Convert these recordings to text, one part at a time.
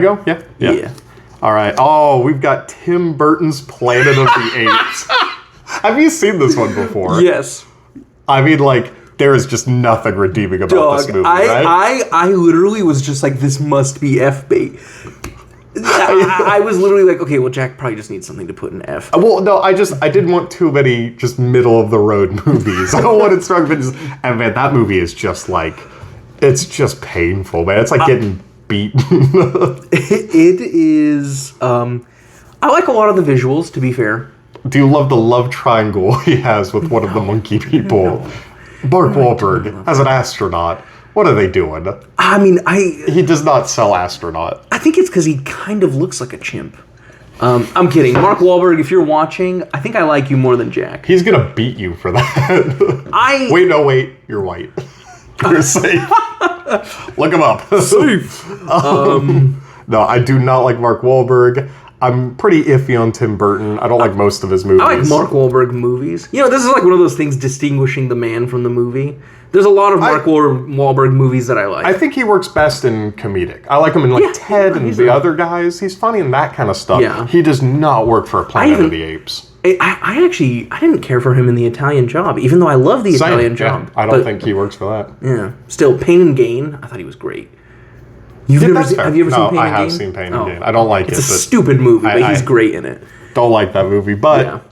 Go? Yeah. All right. Oh, we've got Tim Burton's Planet of the Apes. Have you seen this one before? Yes. I mean, like, there is just nothing redeeming about this movie, right? I literally was just like, this must be F-bait. I was literally like, okay, well, Jack probably just needs something to put in F. Well, no, I didn't want too many just middle-of-the-road movies. I don't want it strong, but and man, that movie is just like, it's just painful, man. It's like getting beaten. It is, I like a lot of the visuals, to be fair. Do you love the love triangle he has with one of the monkey people? No. Mark Wahlberg as an astronaut. What are they doing? I mean, He does not sell astronaut. I think it's because he kind of looks like a chimp. I'm kidding. Mark Wahlberg, if you're watching, I think I like you more than Jack. He's gonna beat you for that. Wait, you're white. You're safe. Look him up. Safe. No, I do not like Mark Wahlberg. I'm pretty iffy on Tim Burton. I don't like most of his movies. I like Mark Wahlberg movies. You know, this is like one of those things distinguishing the man from the movie. There's a lot of Mark Wahlberg movies that I like. I think he works best in comedic. I like him in Ted and the other guys. He's funny in that kind of stuff. Yeah. He does not work for Planet of the Apes. I didn't care for him in The Italian Job, even though I love The Italian Job. I don't think he works for that. Yeah. Still, Pain and Gain, I thought he was great. Have you ever seen Pain and Gain? No, I have seen Pain and Gain. I don't like it. It's a stupid movie, but he's great in it. Don't like that movie, but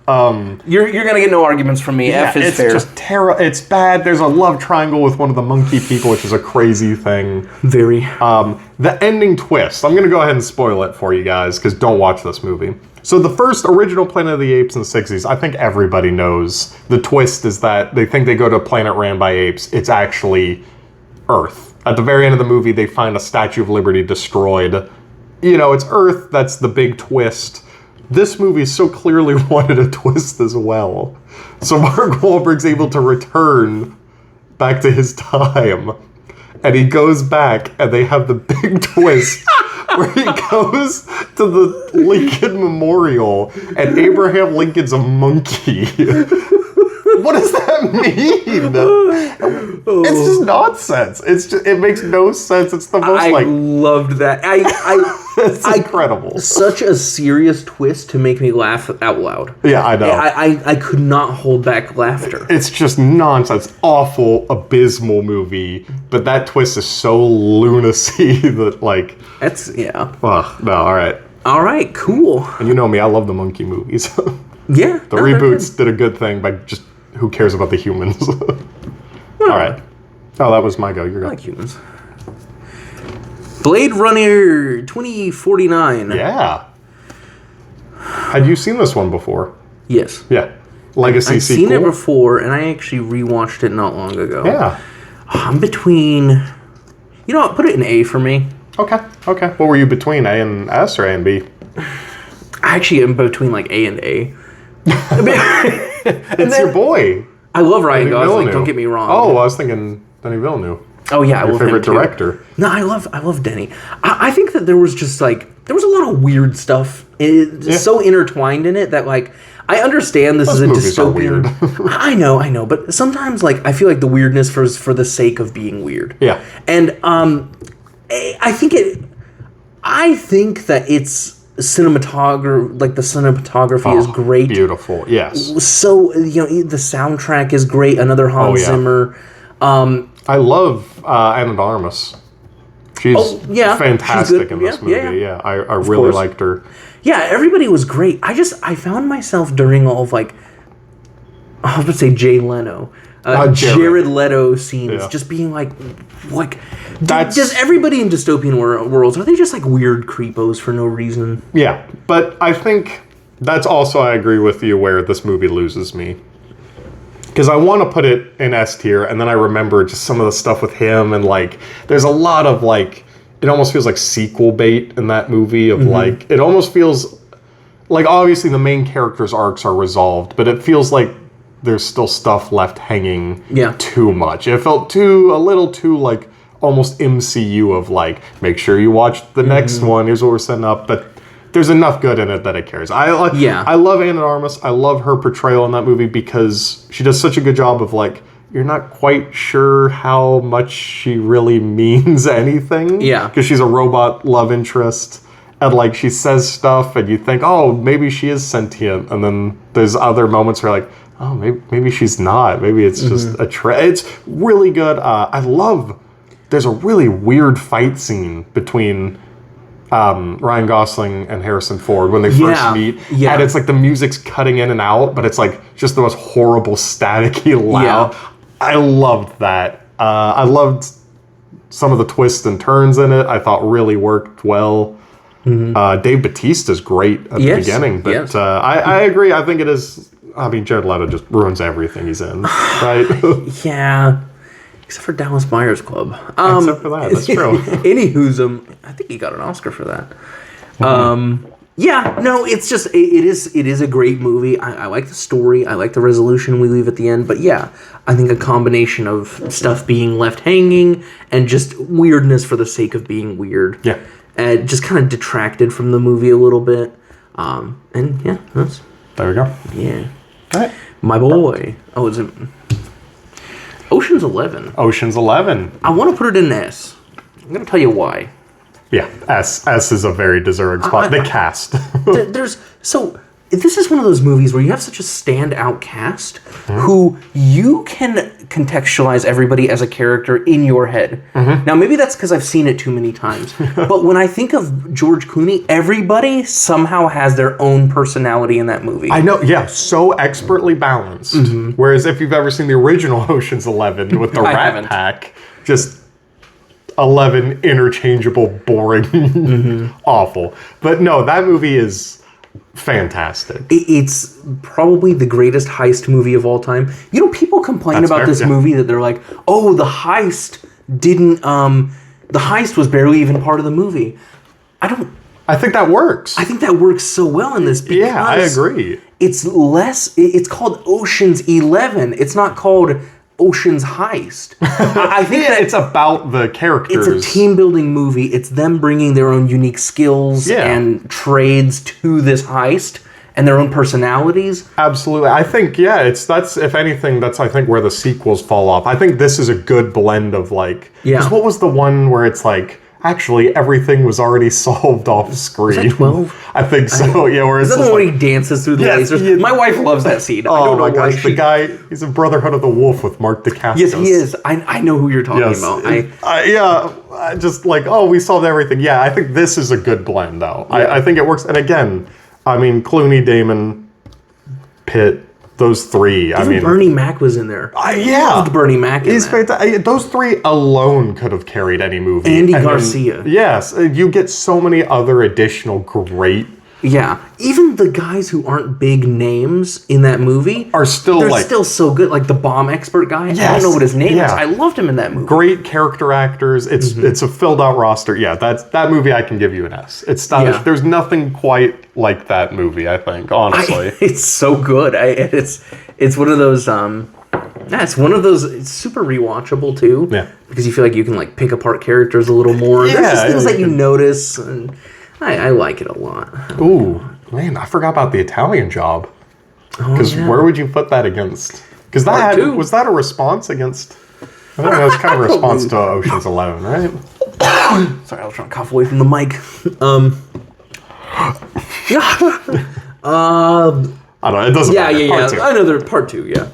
you're gonna get no arguments from me. F is fair. It's just terrible. It's bad. There's a love triangle with one of the monkey people, which is a crazy thing. Very. The ending twist. I'm gonna go ahead and spoil it for you guys because don't watch this movie. So the first original Planet of the Apes in the 60s, I think everybody knows. The twist is that they think they go to a planet ran by apes. It's actually Earth. At the very end of the movie, they find a Statue of Liberty destroyed. You know, it's Earth. That's the big twist. This movie so clearly wanted a twist as well. So Mark Wahlberg's able to return back to his time. And he goes back, and they have the big twist where he goes to the Lincoln Memorial, and Abraham Lincoln's a monkey. What does that mean? It's just nonsense. It makes no sense. It's the most I loved that. It's incredible. Such a serious twist to make me laugh out loud. Yeah, I know. I could not hold back laughter. It's just nonsense. Awful, abysmal movie. But that twist is so lunacy that, like... That's, yeah. Ugh, no, all right. All right, cool. And you know me, I love the monkey movies. Yeah. The reboots did a good thing by just... Who cares about the humans? All right. Oh, that was my go. Your go. I like humans. Blade Runner 2049. Yeah. Had you seen this one before? Yes. Yeah. Legacy sequel? I've seen it before, and I actually rewatched it not long ago. Yeah. I'm between... You know what? Put it in A for me. Okay. What were you between, A and S or A and B? I actually am between, like, A and A. It's your boy. I love Ryan Gosling, don't get me wrong. Oh, I was thinking Denny Villeneuve. Oh, yeah, Your favorite director. No, I love Denny. I think that there was just, like, there was a lot of weird stuff so intertwined in it that, like, I understand this is a dystopian. I know, but sometimes, like, I feel like the weirdness for the sake of being weird. Yeah. And I think that it's the cinematography is great. Beautiful, yes. So, you know, the soundtrack is great. Another Hans Zimmer. I love Anna de Armas. She's fantastic in this movie. Yeah, I really liked her. Yeah, everybody was great. I found myself during all of, like, I would say Jay Leno. Jared Leto scenes, just being like does everybody in dystopian worlds, are they just like weird creepos for no reason? Yeah, but I think that's also, I agree with you, where this movie loses me. Because I want to put it in S tier, and then I remember just some of the stuff with him, and like, there's a lot of like, it almost feels like sequel bait in that movie of like, it almost feels like, obviously the main characters' arcs are resolved, but it feels like there's still stuff left hanging too much. It felt a little too like almost MCU of like, make sure you watch the next one. Here's what we're setting up. But there's enough good in it that it cares. I love Anna de Armas. I love her portrayal in that movie because she does such a good job of like you're not quite sure how much she really means anything. Yeah. Because she's a robot love interest. And, like, she says stuff, and you think, oh, maybe she is sentient. And then there's other moments where, like, oh, maybe she's not. Maybe it's just a It's really good. There's a really weird fight scene between Ryan Gosling and Harrison Ford when they first meet. Yeah. And it's like the music's cutting in and out, but it's like just the most horrible, staticky, loud. Yeah. I loved that. I loved some of the twists and turns in it. I thought really worked well. Dave Bautista's great at the beginning, but I agree. I think it is. I mean, Jared Leto just ruins everything he's in, right? Yeah, except for Dallas Buyers Club. Except for that, that's true. Anywho's, I think he got an Oscar for that. Yeah, no, it's just it is a great movie. I like the story. I like the resolution we leave at the end. But yeah, I think a combination of stuff being left hanging and just weirdness for the sake of being weird. Yeah. Just kind of detracted from the movie a little bit. And yeah, that's... There we go. Yeah. All right. My boy. Oh, is it... Ocean's 11. Ocean's 11. I want to put it in S. I'm going to tell you why. Yeah, S is a very deserving spot. The cast. So this is one of those movies where you have such a standout cast who you can contextualize everybody as a character in your head. Now, maybe that's because I've seen it too many times. But when I think of George Clooney, everybody somehow has their own personality in that movie. I know, yeah, so expertly balanced. Whereas if you've ever seen the original Ocean's 11 with the Rat Pack, just 11 interchangeable, boring, awful. But no, that movie is fantastic. It's probably the greatest heist movie of all time. You know, people complain about this movie that they're like, oh, the heist was barely even part of the movie. I think that works. I think that works so well in this because I agree. It's called Ocean's 11. It's not called Ocean's Heist. I think that it's about the characters. It's a team building movie. It's them bringing their own unique skills and trades to this heist and their own personalities. Absolutely. I think that's if anything, that's I think where the sequels fall off. I think this is a good blend of like what was the one where it's like actually everything was already solved off screen. Is that 12? I think so. Where it's the one he dances through the lasers. My wife loves that scene. Oh my gosh, the guy, he's in Brotherhood of the Wolf with Mark Dacascos. Yes, he is. I know who you're talking about. I just like, we solved everything. Yeah, I think this is a good blend though. Yeah. I think it works. And again, I mean, Clooney, Damon, Pitt, those three. Even Bernie Mac was in there. I loved Bernie Mac in that. Fantastic. Those three alone could have carried any movie. Andy Garcia. Yes, you get so many other additional great. Yeah, even the guys who aren't big names in that movie are still still so good. Like the bomb expert guy. Yes. I don't know what his name is. I loved him in that movie. Great character actors. It's a filled out roster. Yeah, that movie I can give you an S. It's stylish. Yeah. There's nothing quite like that movie. I think honestly, it's so good. It's one of those. It's one of those. It's super rewatchable too. Yeah, because you feel like you can like pick apart characters a little more. There's just things that you notice and. I like it a lot. Ooh, man, I forgot about the Italian Job. Because where would you put that against? Because was that a response against? I think that was kind of a response to Ocean's 11, right? Sorry, I was trying to cough away from the mic. I don't know. It doesn't matter. Yeah. I know they're part 2. Yeah.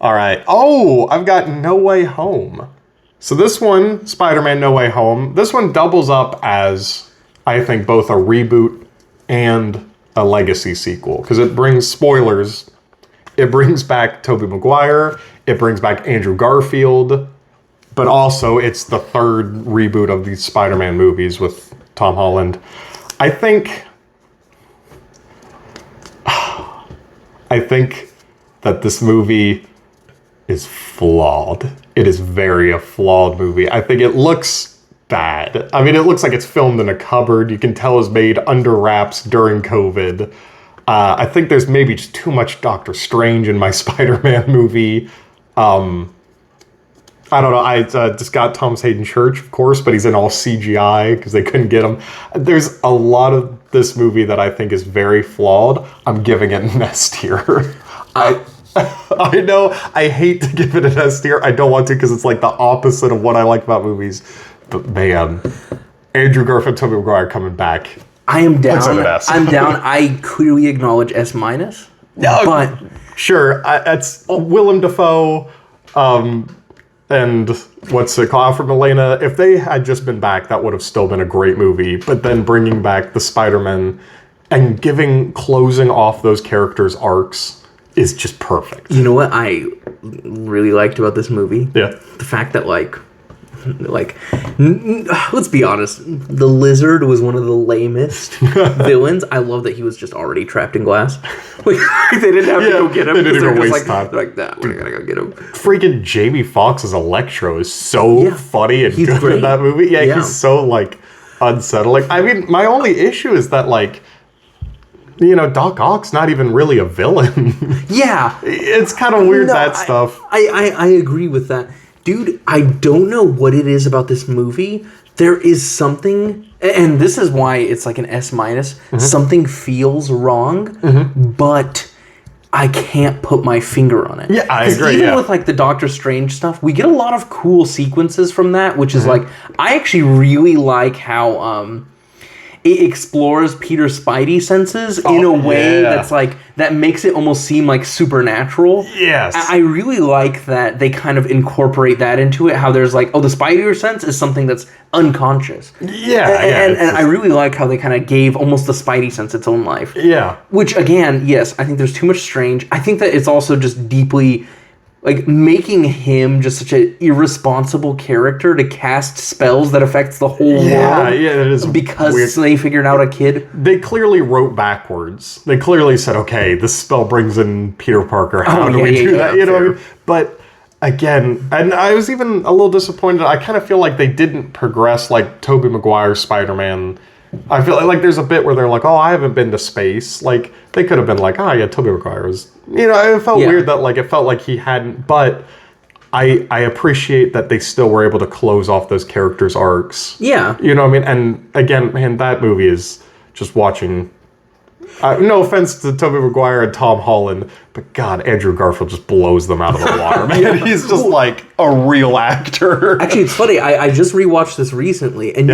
All right. Oh, I've got No Way Home. So this one, Spider-Man No Way Home. This one doubles up as. I think both a reboot and a legacy sequel because it brings spoilers. It brings back Tobey Maguire. It brings back Andrew Garfield, but also it's the third reboot of these Spider-Man movies with Tom Holland. I think that this movie is flawed. It is a flawed movie. I think it looks bad. I mean, it looks like it's filmed in a cupboard. You can tell it's made under wraps during COVID. I think there's maybe just too much Doctor Strange in my Spider-Man movie. I don't know. I just got Thomas Hayden Church, of course, but he's in all CGI because they couldn't get him. There's a lot of this movie that I think is very flawed. I'm giving it an S tier. I know. I hate to give it an S tier. I don't want to because it's like the opposite of what I like about movies. But man, Andrew Garfield, Tobey Maguire coming back. I am down. I'm down. I clearly acknowledge S-. But sure, it's Willem Dafoe, and what's it called, Alfred Molina. If they had just been back, that would have still been a great movie. But then bringing back the Spider-Man and closing off those characters' arcs is just perfect. You know what I really liked about this movie? Yeah, the fact that let's be honest, the Lizard was one of the lamest villains. I love that he was just already trapped in glass. Like, they didn't have to go get him. They didn't even waste time. They're like, nah, we're gonna go get him. Freaking Jamie Foxx's Electro is so funny and good in that movie. Yeah, he's so unsettling. I mean, my only issue is that Doc Ock's not even really a villain. Yeah, it's kind of weird stuff. I agree with that. Dude, I don't know what it is about this movie. There is something, and this is why it's like an S-. Something feels wrong, but I can't put my finger on it. Yeah, I agree. Even with the Doctor Strange stuff, we get a lot of cool sequences from that, which is I actually really like how it explores Peter's Spidey senses in a way that's that makes it almost seem like supernatural. Yes. I really like that they kind of incorporate that into it, how there's the Spidey sense is something that's unconscious. Yeah. And I really like how they kind of gave almost the Spidey sense its own life. Yeah. Which, again, yes, I think there's too much Strange. I think that it's also just deeply... making him just such an irresponsible character to cast spells that affects the whole world. Yeah, it is because weird. They figured out a kid. They clearly wrote backwards. They clearly said, okay, this spell brings in Peter Parker. How do we do that? You know what I mean? But again, and I was even a little disappointed. I kind of feel like they didn't progress like Tobey Maguire's Spider-Man. I feel like there's a bit where they're like, oh, I haven't been to space. They could have been like, oh, yeah, Tobey Maguire was... it felt weird that, it felt like he hadn't... But I appreciate that they still were able to close off those characters' arcs. Yeah. You know what I mean? And, again, man, that movie is just watching... no offense to Tobey Maguire and Tom Holland, but God, Andrew Garfield just blows them out of the water, man. He's just a real actor. Actually, it's funny. I just rewatched this recently, and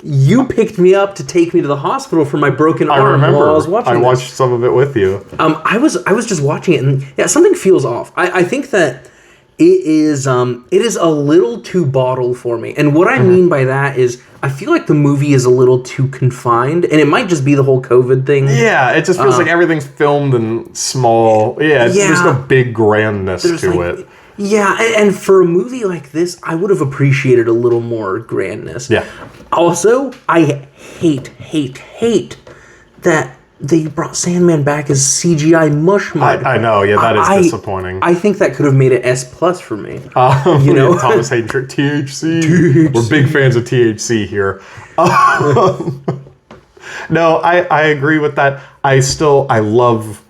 you picked me up to take me to the hospital for my broken arm. I remember. While I was watching. I watched some of it with you. I was just watching it, and something feels off. I think that it is a little too bottled for me, and what I mean by that is I feel like the movie is a little too confined, and it might just be the whole COVID thing. Yeah, it just feels like everything's filmed in small. Yeah, there's no big grandness to it. Yeah, and for a movie like this, I would have appreciated a little more grandness. Yeah. Also, I hate that they brought Sandman back as CGI mush mud. I know, yeah, that is disappointing. I think that could have made it S+ for me. Thomas Hayden, THC. We're big fans of THC here. No, I agree with that. I love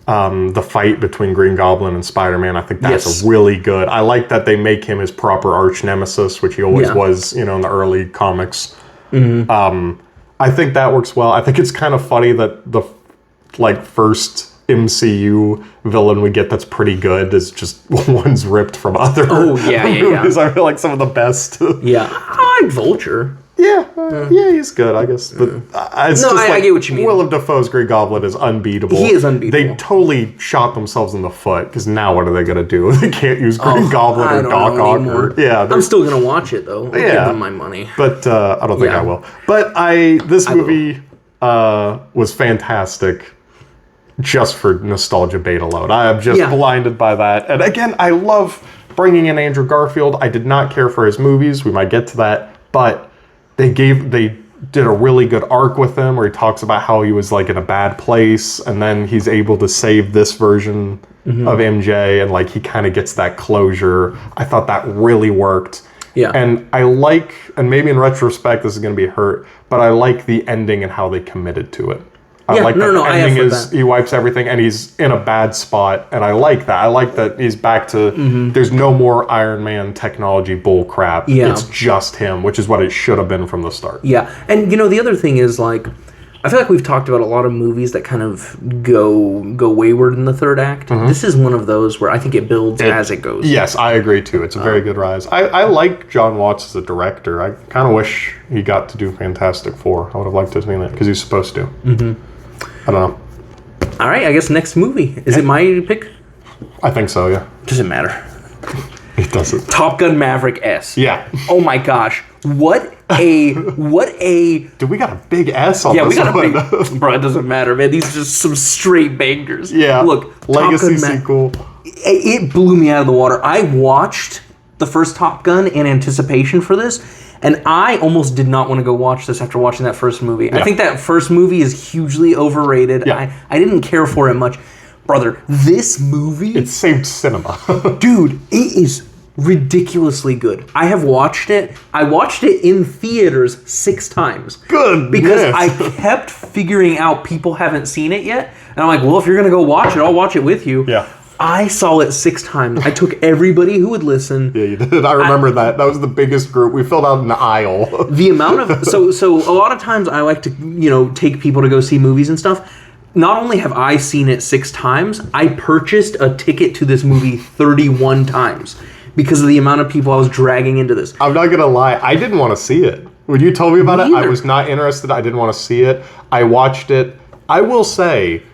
the fight between Green Goblin and Spider-Man. I think that's really good. I like that they make him his proper arch nemesis, which he always was, in the early comics. Mm-hmm. I think that works well. I think it's kind of funny that the first MCU villain we get that's pretty good is just one's ripped from other movies. I feel like some of the best. Yeah, I like Vulture. Yeah, he's good, I guess. But I get what you mean. Willem Dafoe's Green Goblin is unbeatable. He is unbeatable. They totally shot themselves in the foot, because now what are they going to do? They can't use Green Goblin or Doc Ock. I'm still going to watch it, though. I'll give them my money. But I don't think I will. But this movie was fantastic just for nostalgia bait alone. I am just blinded by that. And again, I love bringing in Andrew Garfield. I did not care for his movies. We might get to that. But they did a really good arc with him where he talks about how he was in a bad place, and then he's able to save this version of MJ, and he kind of gets that closure. I thought that really worked. Yeah. And I like, and maybe in retrospect this is going to be hurt, but I like the ending and how they committed to it. I like that the ending is he wipes everything and he's in a bad spot, and I like that. I like that he's back to there's no more Iron Man technology bull crap. Yeah. It's just him, which is what it should have been from the start. Yeah. And the other thing is I feel like we've talked about a lot of movies that kind of go wayward in the third act. This is one of those where I think it builds as it goes. Yes, I agree too. It's a very good rise. I like John Watts as a director. I kind of wish he got to do Fantastic Four. I would have liked to have seen that because he's supposed to. I don't know. All right, I guess next movie. Is it my pick? I think so, yeah. Doesn't matter. It doesn't. Top Gun Maverick S. Yeah. Oh my gosh. What a Dude, we got a big S on this one. Yeah, we got a big... Bro, it doesn't matter, man. These are just some straight bangers. Yeah. Look, Legacy sequel. It blew me out of the water. I watched the first Top Gun in anticipation for this, and I almost did not want to go watch this after watching that first movie. Yeah. I think that first movie is hugely overrated. Yeah. I didn't care for it much. Brother, this movie... It saved cinema. Dude, it is ridiculously good. I have watched it. I watched it in theaters 6 times. Good. Because I kept figuring out people haven't seen it yet. And I'm like, well, if you're going to go watch it, I'll watch it with you. Yeah. I saw it 6 times. I took everybody who would listen. Yeah, you did. I remember that. That was the biggest group. We filled out an aisle. The amount of... So a lot of times I like to, take people to go see movies and stuff. Not only have I seen it 6 times, I purchased a ticket to this movie 31 times. Because of the amount of people I was dragging into this. I'm not going to lie. I didn't want to see it. When you told me about it, I was not interested. I didn't want to see it. I watched it. I will say,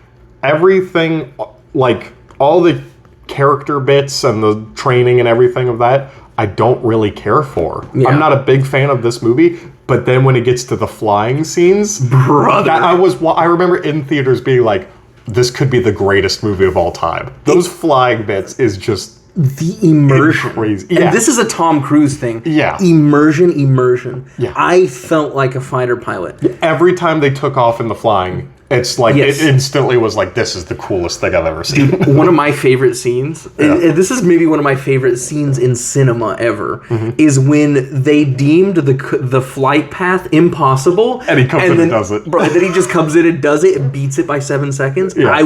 everything, like, all the character bits and the training and everything of that, I don't really care for. Yeah. I'm not a big fan of this movie, but then when it gets to the flying scenes... Brother! I remember in theaters being like, this could be the greatest movie of all time. Those flying bits is just... The immersion. Crazy. Yeah. And this is a Tom Cruise thing. Yeah. Immersion. Yeah. I felt like a fighter pilot. Every time they took off in the flying, it's like, it instantly was like, this is the coolest thing I've ever seen. Dude, one of my favorite scenes, and this is maybe one of my favorite scenes in cinema ever, is when they deemed the flight path impossible. And he comes in and does it. Bro, and then he just comes in and does it and beats it by 7 seconds. Yeah. I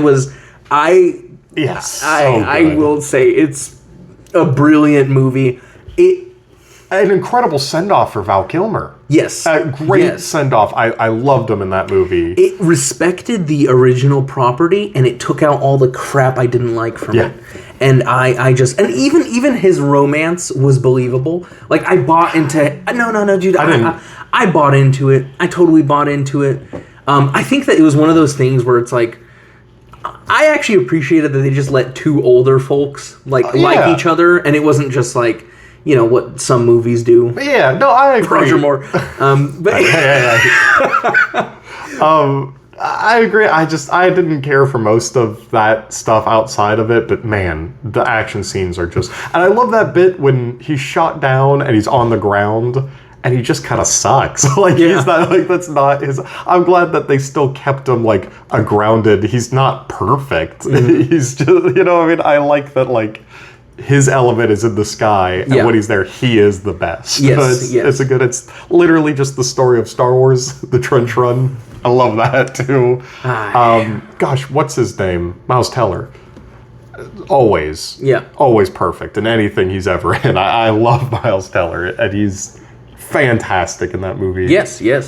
will say it's a brilliant movie. An incredible send-off for Val Kilmer. Yes. A great send-off. I loved him in that movie. It respected the original property, and it took out all the crap I didn't like from it. And and even his romance was believable. Like, I bought into... No, dude. I bought into it. I totally bought into it. I think that it was one of those things where it's like... I actually appreciated that they just let 2 older folks like each other, and it wasn't just like, what some movies do. Yeah, no, I agree. Roger Moore. I agree. I didn't care for most of that stuff outside of it, but man, the action scenes are just... And I love that bit when he's shot down and he's on the ground. And he just kind of sucks. He's not, that's not his... I'm glad that they still kept him, a grounded... He's not perfect. He's just, I like that, his element is in the sky, and when he's there, he is the best. Yes, it's literally just the story of Star Wars, the trench run. I love that, too. Gosh, what's his name? Miles Teller. Always. Yeah. Always perfect in anything he's ever in. I love Miles Teller, and he's... fantastic in that movie. Yes. Yeah,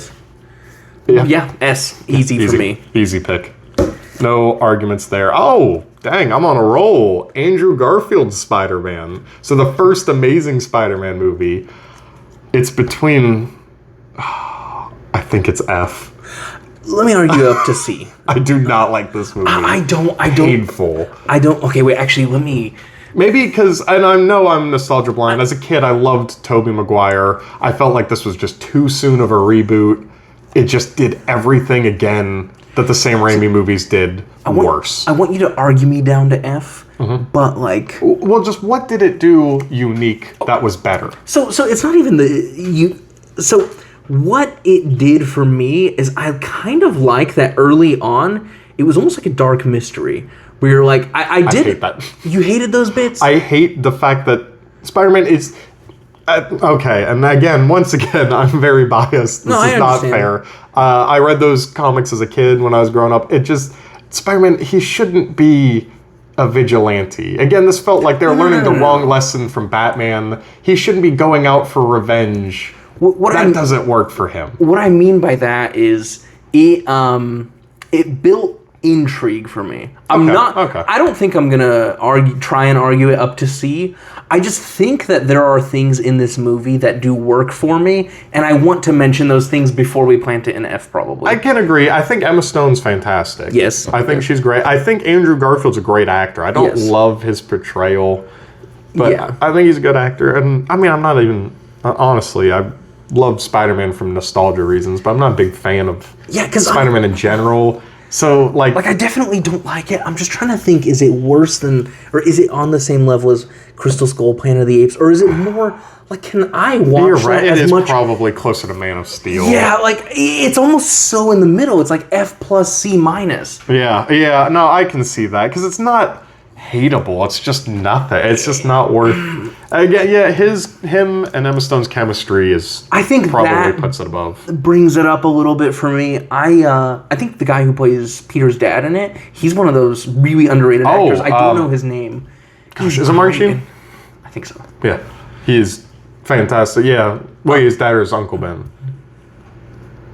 S. Easy for me. Easy pick. No arguments there. Oh, dang, I'm on a roll. Andrew Garfield's Spider-Man. So the first Amazing Spider-Man movie, it's between... I think it's F. Let me argue up to C. I do not like this movie. I don't. Painful. Okay, wait, actually, let me... Maybe because, and I know I'm nostalgia blind, as a kid I loved Tobey Maguire. I felt like this was just too soon of a reboot. It just did everything again that the Sam Raimi movies did worse. I want you to argue me down to F, but Well, just what did it do unique that was better? So it's not even So what it did for me is I kind of like that early on, it was almost like a dark mystery. Where you're like, I hate that. You hated those bits? I hate the fact that Spider-Man is... okay, and once again, I'm very biased. This is not fair. I read those comics as a kid when I was growing up. It just... Spider-Man, he shouldn't be a vigilante. Again, this felt like they were learning the wrong lesson from Batman. He shouldn't be going out for revenge. That doesn't work for him. What I mean by that is... it built intrigue for me. I don't think I'm gonna try and argue it up to C. I just think that there are things in this movie that do work for me, and I want to mention those things before we plant it in F, probably. I can agree. I think Emma Stone's fantastic. Yes. I think she's great. I think Andrew Garfield's a great actor. I don't love his portrayal, but I think he's a good actor. And I mean, I'm not even, honestly, I love Spider-Man from nostalgia reasons, but I'm not a big fan of Spider-Man in general. So, like, I definitely don't like it. I'm just trying to think, is it worse than, or is it on the same level as Crystal Skull, Planet of the Apes, or is it more, like, can I watch that as much? It is probably closer to Man of Steel. Yeah, like, it's almost so in the middle. It's like F plus C minus. Yeah, no, I can see that, because it's not hateable. It's just nothing. It's just not worth. Him and Emma Stone's chemistry is. I think probably that puts it above. Brings it up a little bit for me. I think the guy who plays Peter's dad in it, he's one of those really underrated actors. I don't know his name. Gosh, is it Martin Sheen? I think so. Yeah, he's fantastic. Yeah, wait, his dad or his Uncle Ben?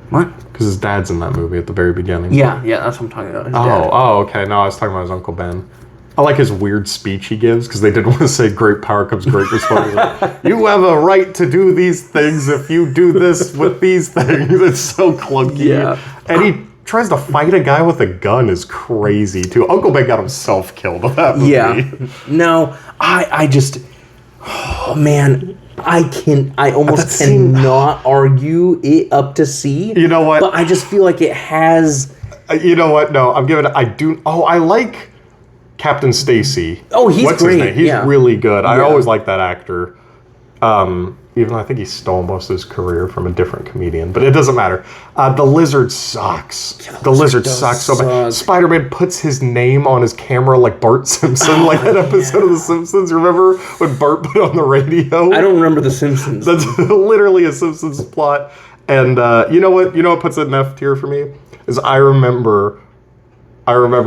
What? Because his dad's in that movie at the very beginning. Yeah, that's what I'm talking about. His dad. Okay. No, I was talking about his Uncle Ben. I like his weird speech he gives, because they didn't want to say great power comes great responsibility. Like, you have a right to do these things if you do this with these things. It's so clunky. Yeah. And he tries to fight a guy with a gun is crazy, too. Uncle Ben got himself killed in that movie. Yeah. No, I just... Oh, man... I almost cannot argue it up to C. You know what? But I just feel like it has... You know what? No, I'm giving it... I like... Captain Stacy. Oh, he's What's great. His name? He's really good. I Yeah. always like that actor. Even though I think he stole most of his career from a different comedian. But it doesn't matter. The Lizard sucks. Yeah, the Lizard sucks so bad. Spider-Man puts his name on his camera like Bart Simpson, like that episode of The Simpsons. Remember when Bart put on the radio? I don't remember The Simpsons. That's literally a Simpsons plot. And you know what? You know what puts it in F tier for me? Is I remember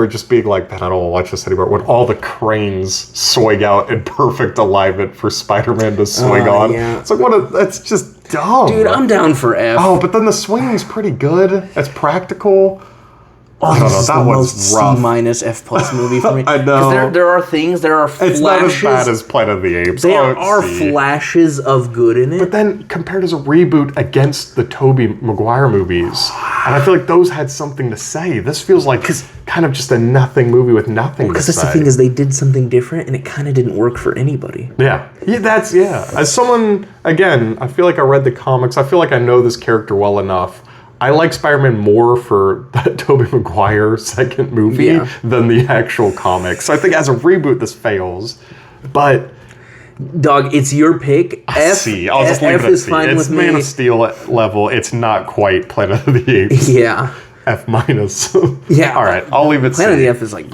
just being like, man, I don't want to watch this anymore. When all the cranes swing out in perfect alignment for Spider-Man to swing on. Yeah. It's like, that's just dumb. Dude, I'm down for F. Oh, but then the swinging's pretty good. It's practical. Oh, this is the most rough. C minus F plus movie for me. I know. Because there are flashes. It's not as bad as Planet of the Apes. There are flashes of good in it. But then compared as a reboot against the Tobey Maguire movies, and I feel like those had something to say. This feels like kind of just a nothing movie with nothing to say. Because that's the thing, is they did something different and it kind of didn't work for anybody. Yeah. As someone, again, I feel like I read the comics. I feel like I know this character well enough. I like Spider-Man more for that Tobey Maguire second movie than the actual comics. So I think as a reboot, this fails. But... Dog, it's your pick. C. I'll just leave it at C. It's Man of Steel level. It's not quite Planet of the Apes. Yeah. F minus. Yeah. All right, I'll leave it Planet of the F is like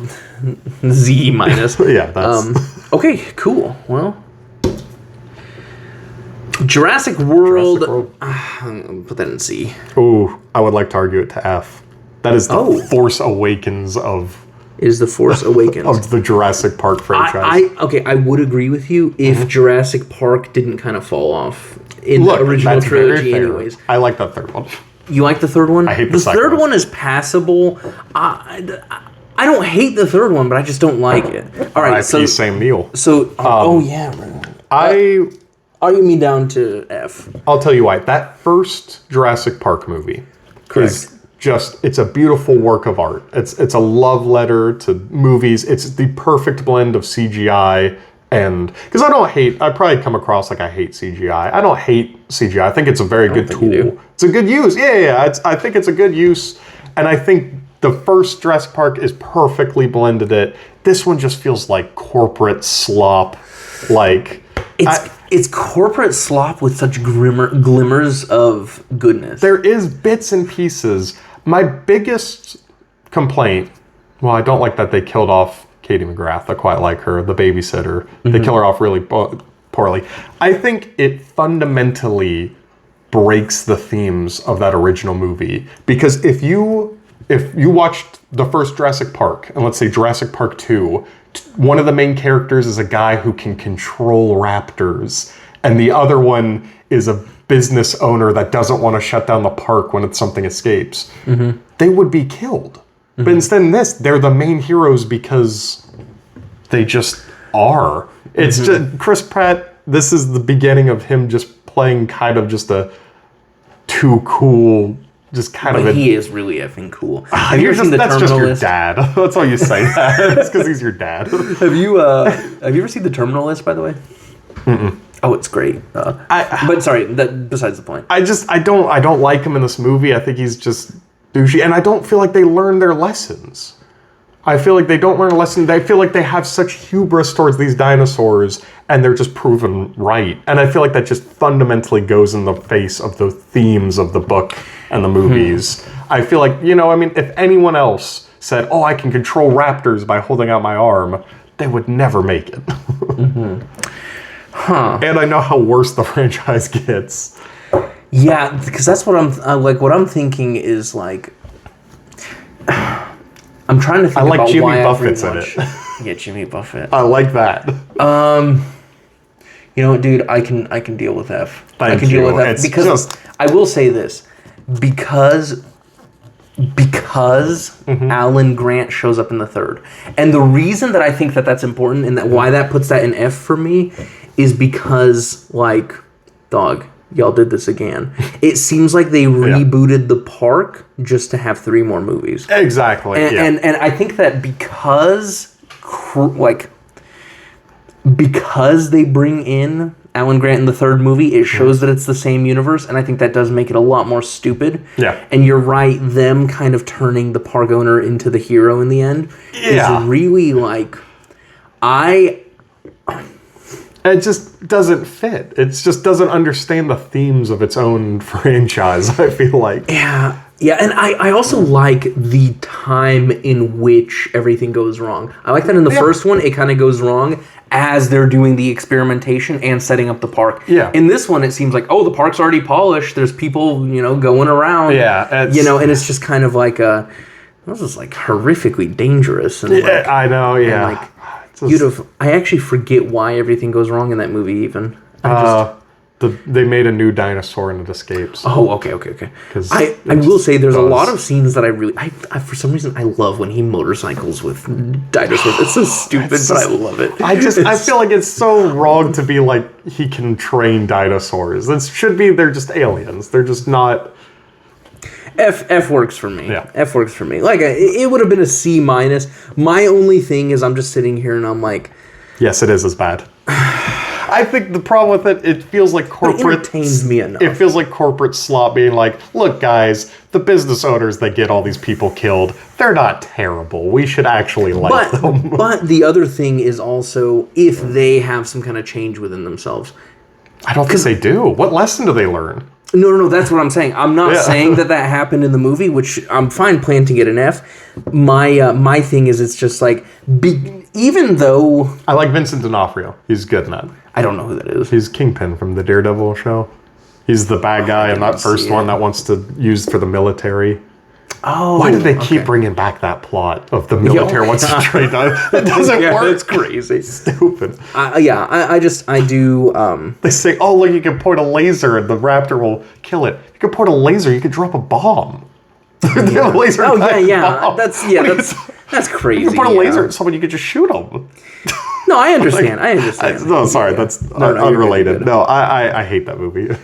Z minus. Yeah, that's... okay, cool. Well... Jurassic World. Put that in C. Ooh, I would like to argue it to F. That is the Force Awakens of... Is the Force Awakens. Of the Jurassic Park franchise. I would agree with you if Jurassic Park didn't kind of fall off in the original trilogy anyways. I like that third one. You like the third one? I hate the second one. The third one is passable. I don't hate the third one, but I just don't like it. All right, so... Sam Neill. So, argue me down to F. I'll tell you why. That first Jurassic Park movie is just, it's a beautiful work of art. It's a love letter to movies. It's the perfect blend of CGI and... Because I probably come across like I hate CGI. I don't hate CGI. I think it's a very good tool. It's a good use. Yeah. I think it's a good use. And I think the first Jurassic Park is perfectly blended it. This one just feels like corporate slop. Like... It's corporate slop with such glimmers of goodness. There is bits and pieces. My biggest complaint, well, I don't like that they killed off Katie McGrath. I quite like her, the babysitter. Mm-hmm. They kill her off really poorly. I think it fundamentally breaks the themes of that original movie. Because if you watched the first Jurassic Park, and let's say Jurassic Park 2, one of the main characters is a guy who can control raptors, and the other one is a business owner that doesn't want to shut down the park when something escapes. They would be killed. But instead in this, they're the main heroes because they just are. It's just Chris Pratt, this is the beginning of him just playing kind of just a too cool, just kind but of he is really effing cool. Have you ever seen the That's Terminal just your List? dad. That's why you say that. It's because he's your dad. Have you ever seen the Terminal List, by the way? Oh, it's great. But sorry, that besides the point. I don't like him in this movie. I think he's just douchey, and I don't feel like they learn their lessons. I feel like they don't learn a lesson. They feel like they have such hubris towards these dinosaurs, and they're just proven right. And I feel like that just fundamentally goes in the face of the themes of the book and the movies. I feel like, if anyone else said, "Oh, I can control raptors by holding out my arm," they would never make it. And I know how worse the franchise gets. Yeah, because that's what what I'm thinking is like. I'm trying to think about Jimmy why Buffett's in it. Yeah, Jimmy Buffett. I like that. You know what, dude? I can deal with F. Thank I can you. deal with F It's because just... I will say this because Alan Grant shows up in the third, and the reason that I think that that's important and that why that puts that in F for me is because dog. Y'all did this again. It seems like they rebooted the park just to have 3 more movies. Exactly. And I think that because they bring in Alan Grant in the third movie, it shows that it's the same universe, and I think that does make it a lot more stupid. Yeah. And you're right, them kind of turning the park owner into the hero in the end is really it just doesn't fit. It just doesn't understand the themes of its own franchise, I feel like. Yeah, and I also like the time in which everything goes wrong. I like that in the first one, it kind of goes wrong as they're doing the experimentation and setting up the park. Yeah. In this one, it seems like, the park's already polished. There's people, going around. Yeah. And it's just kind of like this is horrifically dangerous. And I know, yeah. I actually forget why everything goes wrong in that movie even. They made a new dinosaur and it escapes. Oh, okay. I will say there's a lot of scenes that I for some reason I love when he motorcycles with dinosaurs. It's so stupid, but I love it. I feel like it's so wrong to be like he can train dinosaurs. It should be they're just aliens. They're just not. F works for me. Yeah. F works for me. It would have been a C-. My only thing is I'm just sitting here and I'm like, yes, it is as bad. I think the problem with it feels like corporate. It entertains me enough. It feels like corporate slop being like, look, guys, the business owners that get all these people killed, they're not terrible. We should actually like them. But the other thing is also if they have some kind of change within themselves. I don't think they do. What lesson do they learn? No, that's what I'm saying. I'm not saying that happened in the movie, which I'm fine planting it an F. My thing is it's just even though... I like Vincent D'Onofrio. He's good in that. I don't know who that is. He's Kingpin from the Daredevil show. He's the bad guy in that first one that wants to use for the military. Oh, why did they keep bringing back that plot of the military wants to trade? That doesn't work. It's crazy. Stupid. I do. They say, "Oh, look, you can point a laser and the raptor will kill it." You can point a laser. You can drop a bomb. They have a laser. Bomb. That's crazy. You can point a laser at someone. You could just shoot them. No, I understand. I understand. No, sorry, that's unrelated. No, I hate that movie.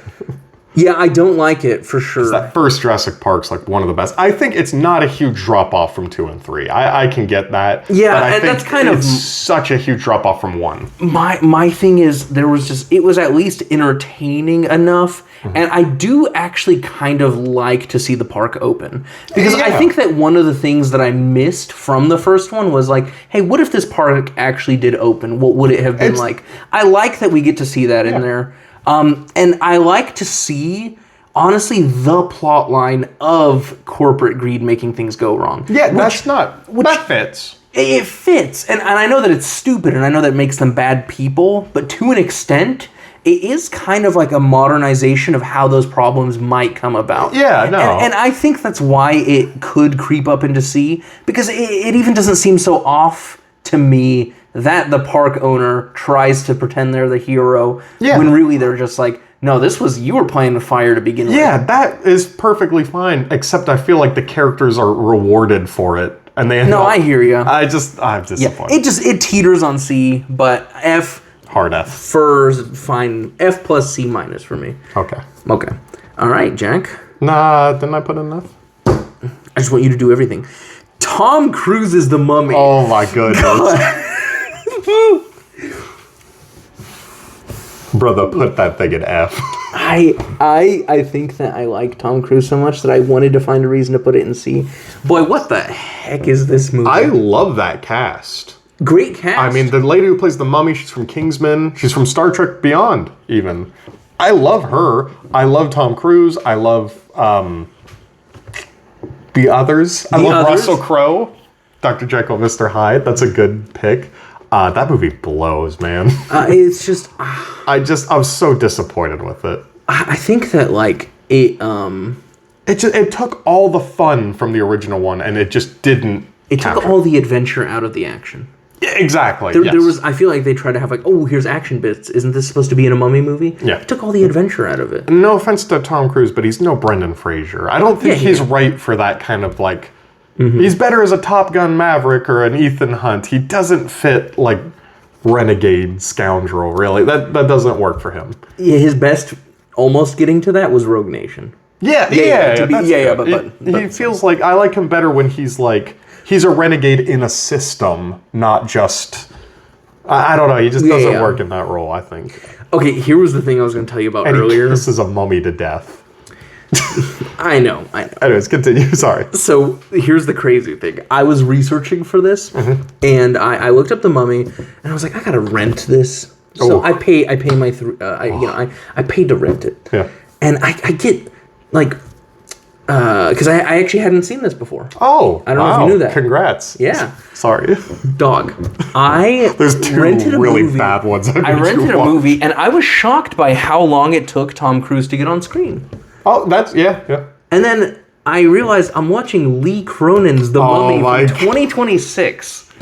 Yeah, I don't like it for sure. That first Jurassic Park's one of the best. I think it's not a huge drop off from 2 and 3. I can get that. Yeah, but I think that's kind of such a huge drop off from 1. My thing is it was at least entertaining enough, and I do actually kind of like to see the park open because I think that one of the things that I missed from the first one was hey, what if this park actually did open? What would it have been like? I like that we get to see that in there. And I like to see, honestly, the plot line of corporate greed making things go wrong. Yeah, that fits. It fits. And I know that it's stupid, and I know that makes them bad people, but to an extent, it is kind of like a modernization of how those problems might come about. Yeah, no. And I think that's why it could creep up into C, because it even doesn't seem so off to me that the park owner tries to pretend they're the hero when really they're just No, you were playing with fire to begin with. Yeah, that is perfectly fine, except I feel like the characters are rewarded for it. And they I hear you. I'm disappointed. Yeah, it teeters on C, but F. Hard F. Fine. F plus C minus for me. Okay. Okay. All right, Jack. Nah, didn't I put enough? I just want you to do everything. Tom Cruise is the Mummy. Oh my goodness. Brother, put that thing in F. I think that I like Tom Cruise so much that I wanted to find a reason to put it in C. Boy, what the heck is this movie? I love that cast. Great cast. I mean, the lady who plays the Mummy, she's from Kingsman. She's from Star Trek Beyond, even. I love her. I love Tom Cruise. I love the others. I love Russell Crowe. Dr. Jekyll, Mr. Hyde. That's a good pick. That movie blows, man. It's just... I was so disappointed with it. I think that, like, it took all the fun from the original one, and it just didn't took all the adventure out of the action. Yeah, exactly. There was. I feel like they tried to have, like, oh, here's action bits. Isn't this supposed to be in a Mummy movie? Yeah. It took all the adventure out of it. No offense to Tom Cruise, but he's no Brendan Fraser. I don't think he's right for that kind of, like... Mm-hmm. He's better as a Top Gun Maverick or an Ethan Hunt. He doesn't fit, like, renegade scoundrel, really. That doesn't work for him. Yeah, his best almost getting to that was Rogue Nation. But he feels like... I like him better when he's, like... He's a renegade in a system, not just... I don't know. He just doesn't work in that role, I think. Okay, here was the thing I was going to tell you about earlier. This is a mummy to death. I know. Anyways, continue. Sorry. So here's the crazy thing. I was researching for this, and I looked up The Mummy, and I was like, I gotta rent this. So I pay my I paid to rent it. Yeah. And I get like because I actually hadn't seen this before. Oh, I don't know if you knew that. Congrats. Yeah. Sorry. Dog. There's two really bad ones. I rented a movie, and I was shocked by how long it took Tom Cruise to get on screen. Oh, yeah. And then I realized I'm watching Lee Cronin's The Mummy from 2026.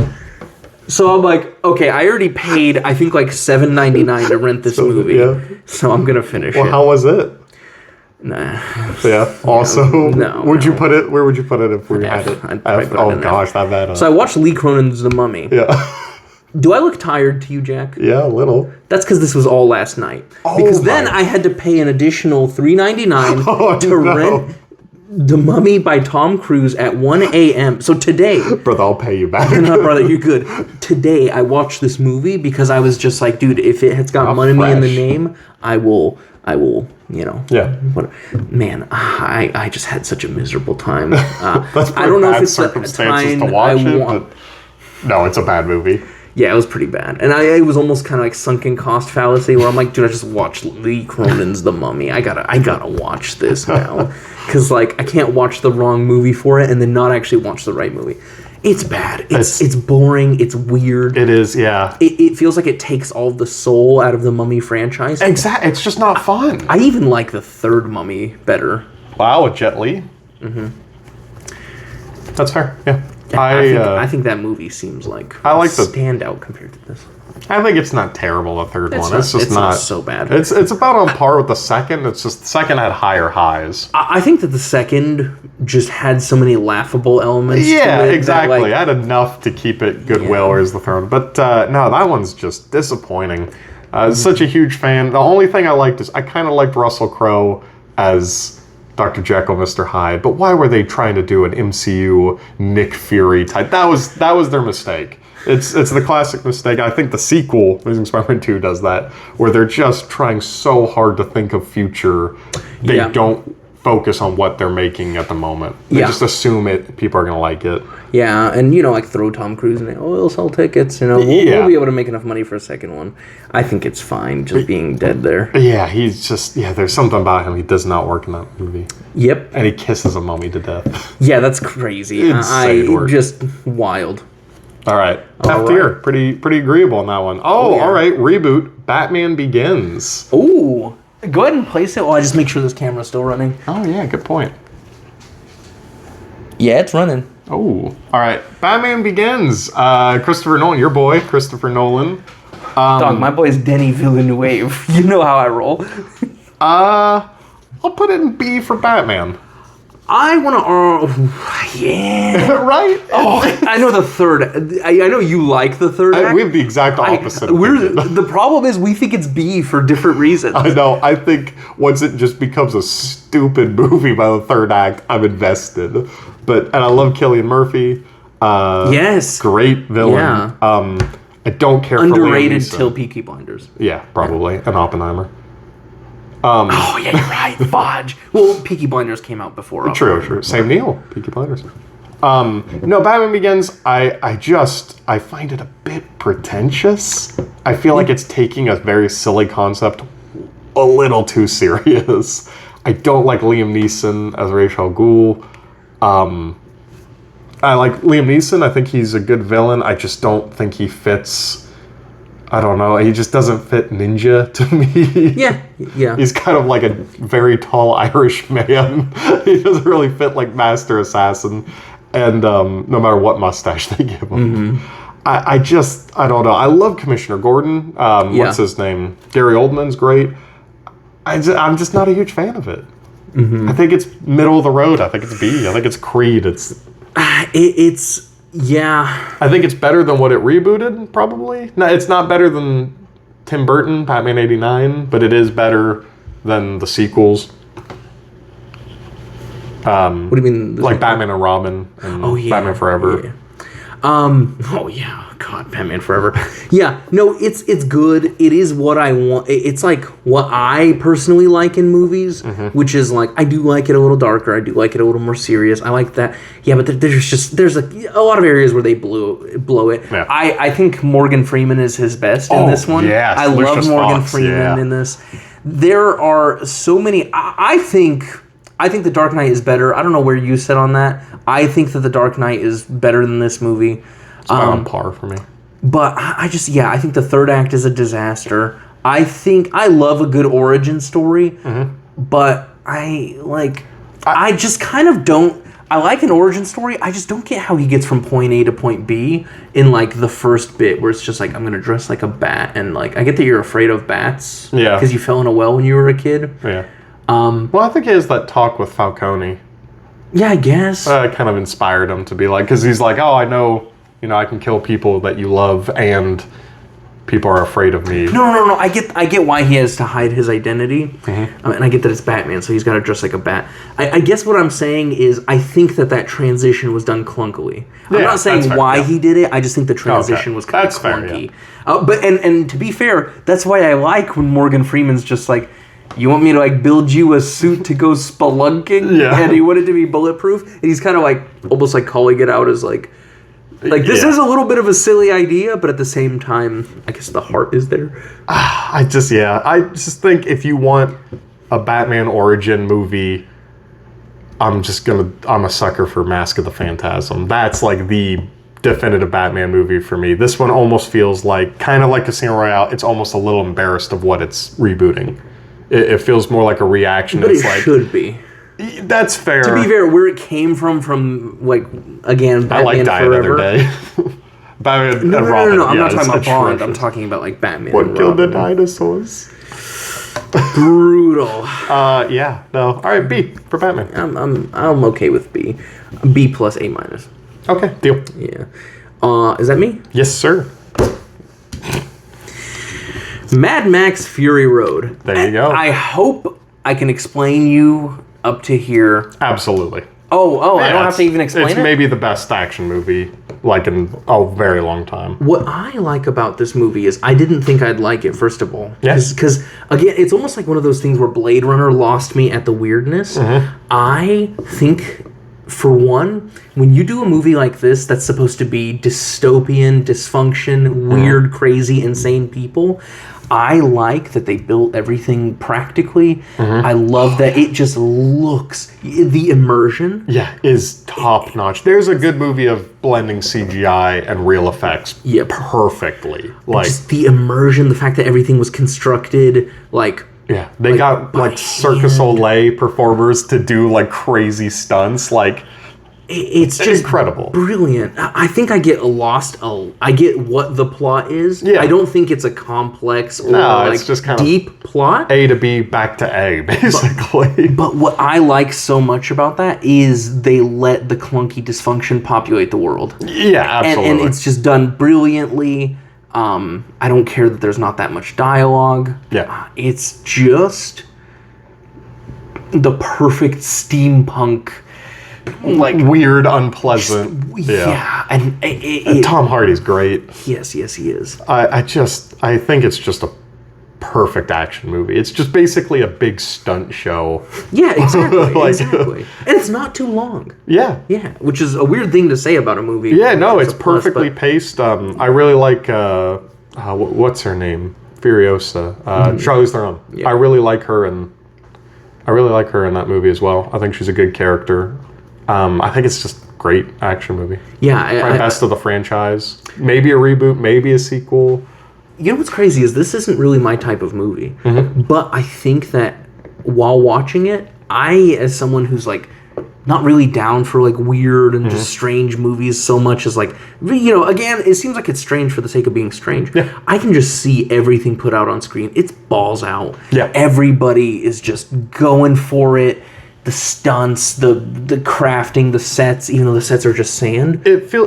So I'm like, okay, I already paid, I think, like $7.99 to rent this movie. Yeah. So I'm going to finish it. Well, how was it? Nah. Yeah. Also, no. Would you put it? Where would you put it if we had it? Oh gosh, that bad. So I watched Lee Cronin's The Mummy. Yeah. Do I look tired to you, Jack? Yeah, a little. That's because this was all last night. Because then I had to pay an additional $3.99 to rent The Mummy by Tom Cruise at 1 a.m. So today... Brother, I'll pay you back. No, brother, you're good. Today, I watched this movie because I was just like, dude, if it has got Mummy in the name, I will, Yeah. Man, I just had such a miserable time. That's I don't know if it's circumstances to watch it, but no, it's a bad movie. Yeah, it was pretty bad. And it was almost kind of like sunken cost fallacy where I'm like, dude, I just watched Lee Cronin's The Mummy. I gotta watch this now. Because, like, I can't watch the wrong movie for it and then not actually watch the right movie. It's bad. It's boring. It's weird. It is, yeah. It feels like it takes all the soul out of the Mummy franchise. Exactly. It's just not fun. I even like the third Mummy better. Wow, with Jet Li? Mm-hmm. That's fair, yeah. I think that movie seems like a standout compared to this. I think it's not terrible, the third one. It's not so bad. It's about on par with the second. It's just the second had higher highs. I think that the second just had so many laughable elements. Yeah, exactly. I had enough to keep it goodwill, whereas the third one. But no, that one's just disappointing. Such a huge fan. The only thing I liked is I kind of liked Russell Crowe as Dr. Jekyll, Mr. Hyde, but why were they trying to do an MCU Nick Fury type? That was their mistake. It's the classic mistake. I think the sequel, Amazing Spider-Man 2, does that, where they're just trying so hard to think of future, they don't focus on what they're making at the moment. They just assume people are going to like it. Yeah, and like throw Tom Cruise in it. Oh, it'll sell tickets. We'll be able to make enough money for a second one. I think it's fine just being dead there. Yeah, he's just there's something about him. He does not work in that movie. Yep. And he kisses a mummy to death. Yeah, that's crazy. Just wild. All right. F tier. Pretty agreeable on that one. Oh, all right. Reboot. Batman Begins. Ooh. Go ahead and place it while I just make sure this camera's still running. Oh, yeah. Good point. Yeah, it's running. Oh. All right. Batman Begins. Christopher Nolan. Your boy, Christopher Nolan. Dog, my boy's Denis Villeneuve. You know how I roll. I'll put it in B for Batman. I want to... yeah. Right? Oh, I know the third. I know you like the third act. We have the exact opposite. The problem is we think it's B for different reasons. I know. I think once it just becomes a stupid movie by the third act, I'm invested. And I love Cillian Murphy. Yes. Great villain. Yeah. I don't care underrated till Peaky Blinders. Yeah, probably. And Oppenheimer. Oh, yeah, you're right. Fudge. Well, Peaky Blinders came out before. True. Same deal. Peaky Blinders. No, Batman Begins, I find it a bit pretentious. I feel like it's taking a very silly concept a little too serious. I don't like Liam Neeson as Ra's al Ghul. I like Liam Neeson. I think he's a good villain. I just don't think he fits... I don't know. He just doesn't fit ninja to me. Yeah. He's kind of like a very tall Irish man. He doesn't really fit like Master Assassin. And no matter what mustache they give him. Mm-hmm. I don't know. I love Commissioner Gordon. What's his name? Gary Oldman's great. I'm just not a huge fan of it. Mm-hmm. I think it's middle of the road. I think it's B. I think it's Creed. Yeah. I think it's better than what it rebooted, probably. No, it's not better than Tim Burton, Batman 89, but it is better than the sequels. What do you mean? Like Batman and Robin and Batman Forever. Yeah. God, Batman Forever. Yeah, no, it's good. It is what I want. It's like what I personally like in movies, which is like, I do like it a little darker. I do like it a little more serious. I like that. Yeah, but there's a lot of areas where they blow it. Yeah. I think Morgan Freeman is his best in this one. Yes, I love Morgan Freeman in this. There are so many. I think The Dark Knight is better. I don't know where you sit on that. I think that The Dark Knight is better than this movie. It's about on par for me. But I think the third act is a disaster. I love a good origin story, but I just kind of don't. I like an origin story. I just don't get how he gets from point A to point B in like the first bit where it's just like, I'm gonna dress like a bat, and like I get that you're afraid of bats, because you fell in a well when you were a kid. Yeah. Well, I think he has that talk with Falcone. Yeah, I guess. Kind of inspired him to be like, because he's like, oh, I know, I can kill people that you love, and people are afraid of me. No. I get why he has to hide his identity, and I get that it's Batman, so he's got to dress like a bat. I guess what I'm saying is, I think that transition was done clunkily. I'm not saying why he did it. I just think the transition was kind of clunky. Fair, but and to be fair, that's why I like when Morgan Freeman's just like, you want me to like build you a suit to go spelunking? Yeah. And he wanted to be bulletproof, and he's kind of like almost like calling it out as like this is a little bit of a silly idea, but at the same time, I guess the heart is there. I just think if you want a Batman origin movie, I'm a sucker for Mask of the Phantasm. That's like the definitive Batman movie for me. This one almost feels like, kind of like Casino Royale, it's almost a little embarrassed of what it's rebooting. It feels more like a reaction. But it should be. That's fair. To be fair, where it came from like, again, Batman I like Die Forever. Another Day. Batman No, and Robin. I'm not talking about Bond. I'm talking about like Batman. What killed the dinosaurs? Brutal. Yeah. No. All right. B for Batman. I'm okay with B. B plus A minus. Okay. Deal. Yeah. Is that me? Yes, sir. Mad Max Fury Road. There you go. I hope I can explain you up to here. Absolutely. Oh, I don't have to even explain it? It's maybe the best action movie, like, in a very long time. What I like about this movie is I didn't think I'd like it, first of all. Yes. Because, again, it's almost like one of those things where Blade Runner lost me at the weirdness. I think, for one, when you do a movie like this that's supposed to be dystopian, dysfunction, weird, crazy, insane people, I like that they built everything practically. I love that it just looks, the immersion. Yeah, is top notch. There's a good movie of blending CGI and real effects perfectly. Like, just the immersion, the fact that everything was constructed like... Yeah, they got like Cirque du Soleil performers to do like crazy stunts. Like, It's just incredible, brilliant. I think I get lost. I get what the plot is. Yeah. I don't think it's a complex or it's just kind deep of plot. A to B back to A, basically. But what I like so much about that is they let the clunky dysfunction populate the world. Yeah, absolutely. And it's just done brilliantly. I don't care that there's not that much dialogue. Yeah. It's just the perfect steampunk, like weird, unpleasant. And Tom Hardy's great. Yes, he is. I think it's just a perfect action movie. It's just basically a big stunt show. Yeah, exactly. Exactly. And it's not too long. Yeah. Yeah, which is a weird thing to say about a movie. Yeah, no, it's perfectly paced. I really like what's her name? Furiosa. Charlize Theron. Yeah. I really like her in that movie as well. I think she's a good character. I think it's just a great action movie. Yeah. Best of the franchise. Maybe a reboot, maybe a sequel. You know what's crazy is this isn't really my type of movie. Mm-hmm. But I think that while watching it, I, as someone who's like not really down for like weird and just strange movies so much as like, you know, again, it seems like it's strange for the sake of being strange. Yeah. I can just see everything put out on screen. It's balls out. Yeah. Everybody is just going for it. The stunts, the crafting, the sets, even though the sets are just sand. It feels,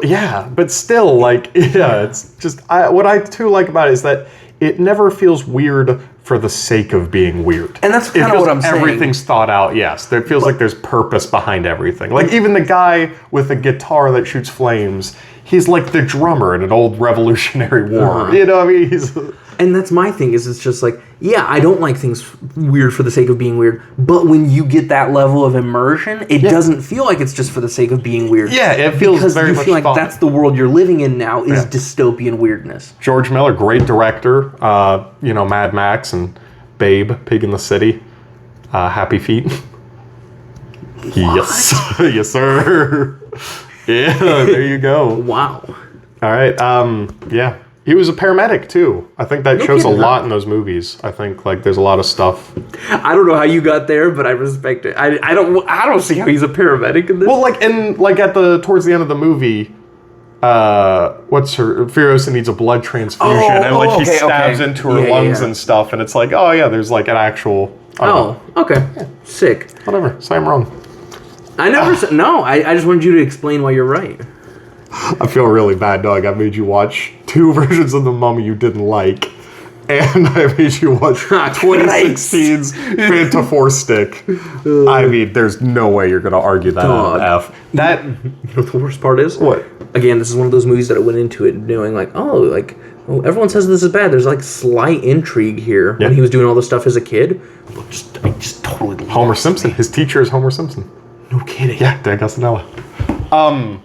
but still, like, it's just, what I too like about it is that it never feels weird for the sake of being weird. And that's kind of what I'm saying. Everything's thought out, yes. It feels like there's purpose behind everything. Like, even the guy with the guitar that shoots flames, he's like the drummer in an old Revolutionary War. You know what I mean? And that's my thing, is it's just like, yeah, I don't like things weird for the sake of being weird, but when you get that level of immersion, it doesn't feel like it's just for the sake of being weird. Yeah, it feels very much because you feel like that's the world you're living in now, is dystopian weirdness. George Miller, great director. Mad Max and Babe, Pig in the City, Happy Feet. Yes. Yes, sir. Yeah, there you go. Wow. All right, yeah. He was a paramedic too. I think that shows a lot in those movies. I think like there's a lot of stuff. I don't know how you got there, but I respect it. I don't see how he's a paramedic in this. Well, towards the end of the movie, Furiosa needs a blood transfusion, and he stabs into her lungs and stuff, and it's like, oh yeah, there's like an actual. Okay, sick. Whatever, say I'm wrong. I never said no. I just wanted you to explain why you're right. I feel really bad, dog. I made you watch 2 versions of The Mummy you didn't like, and I made you watch 2016's Fantafour Stick. I mean, there's no way you're going to argue that out of F. That, you know what the worst part is? What? Again, this is one of those movies that I went into it knowing like, everyone says this is bad. There's like slight intrigue here when he was doing all this stuff as a kid. I just totally Homer Simpson. His teacher is Homer Simpson. No kidding. Yeah, Dan Castellaneta.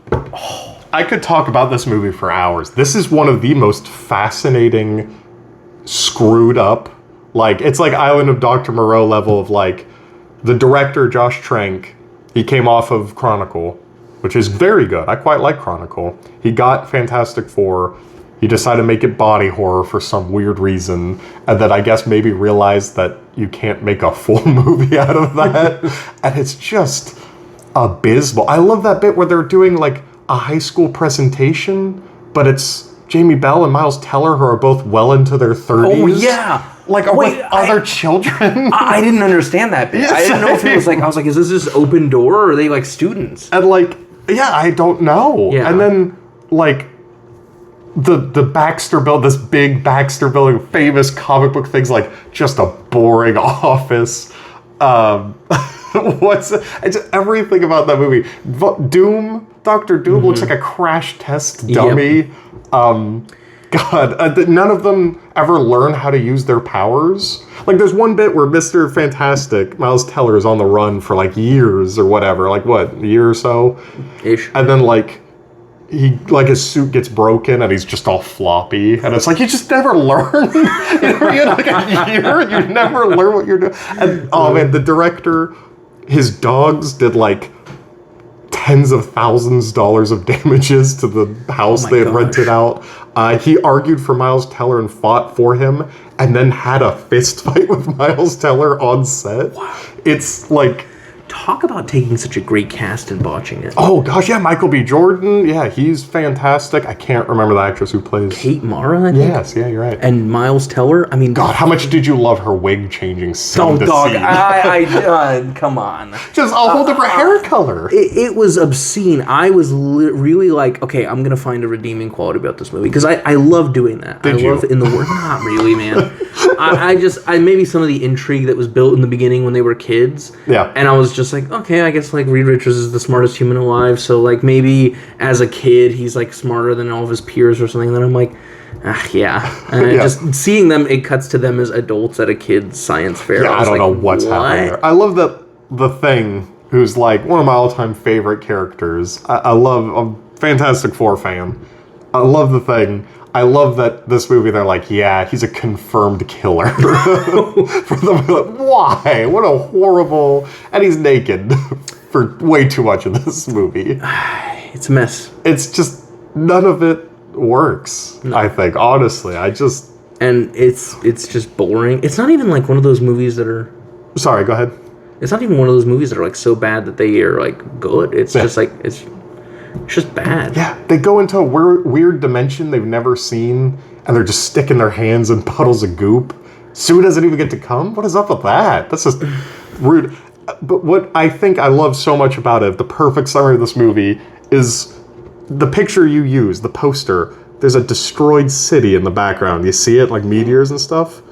I could talk about this movie for hours. This is one of the most fascinating, screwed up, like, it's like Island of Dr. Moreau level of, like, the director, Josh Trank, he came off of Chronicle, which is very good. I quite like Chronicle. He got Fantastic Four. He decided to make it body horror for some weird reason, and then I guess maybe realized that you can't make a full movie out of that, and it's just abysmal. I love that bit where they're doing, like, a high school presentation, but it's Jamie Bell and Miles Teller, who are both well into their 30s. Oh, yeah. Like, with other children. I didn't understand that bit. Yes, I didn't know if it was like, I was like, is this just open door, or are they like students? And like, yeah, I don't know. Yeah. And then, like, the Baxter building, this big Baxter building, famous comic book things, like, just a boring office. It's everything about that movie. Dr. Doom looks like a crash test dummy. God, none of them ever learn how to use their powers. Like, there's one bit where Mr. Fantastic, Miles Teller, is on the run for, like, years or whatever. Like, what, a year or so? Ish. And then, like, his suit gets broken and he's just all floppy. And it's like, you just never learn. You had, like, a year and you never learn what you're doing. And, oh, man, the director, his dogs did, like, tens of thousands of dollars of damages to the house they had rented out. He argued for Miles Teller and fought for him, and then had a fist fight with Miles Teller on set. Wow. It's like talk about taking such a great cast and botching it. Oh gosh, yeah, Michael B. Jordan. Yeah, he's fantastic. I can't remember the actress who plays Kate Mara, I think. Yes, yeah, you're right. And Miles Teller. I mean, God, how much did you love her wig changing scene oh, to dog, scene? come on. Just a whole different hair color. It was obscene. I was really like, okay, I'm gonna find a redeeming quality about this movie because I love doing that. Did you? Love in the word. Not really, man. I maybe some of the intrigue that was built in the beginning when they were kids. Yeah. And I was just like, okay, I guess like Reed Richards is the smartest human alive, so like maybe as a kid he's like smarter than all of his peers or something. And then I'm like, yeah. And just seeing them, it cuts to them as adults at a kid's science fair. Yeah, I don't know what's happening there. I love that the Thing, who's like one of my all-time favorite characters. I'm a Fantastic Four fan. I love the Thing. I love that this movie, they're like, yeah, he's a confirmed killer. For them, like, why? What a horrible... And he's naked for way too much of this movie. It's a mess. It's just... None of it works, no. I think. Honestly, And it's just boring. It's not even like one of those movies that are... Sorry, go ahead. It's not even one of those movies that are like so bad that they are like good. It's just like... It's just bad. Yeah, they go into a weird dimension they've never seen, and they're just sticking their hands in puddles of goop. Sue doesn't even get to come? What is up with that? That's just rude. But what I think I love so much about it, the perfect summary of this movie, is the picture you use, the poster. There's a destroyed city in the background. You see it, like meteors and stuff?